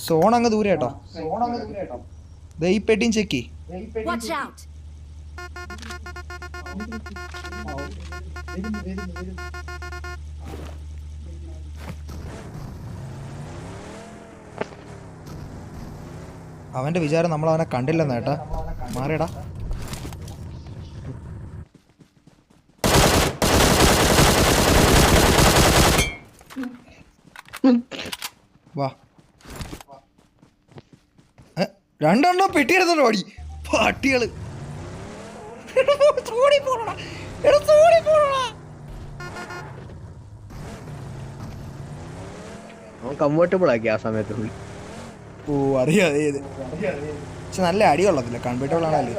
Zone അങ്ങ് ദൂരെ കേട്ടോ. ഈ പെട്ടിയും ചെക്കി. അവന്റെ വിചാരം നമ്മൾ അവനെ കണ്ടില്ലെന്ന് കേട്ടാ. മാറിയടാ. വാ. രണ്ടെണ്ണം പെട്ടിയെടുത്തോണ്ട് ഓടി പട്ടികള്. കംഫർട്ടബിൾ ആക്കി ആ സമയത്ത്. ഓ അറിയാതെ. പക്ഷെ നല്ല അടിയുള്ളതില്ല, കംഫർട്ടബിൾ ആണല്ലേ.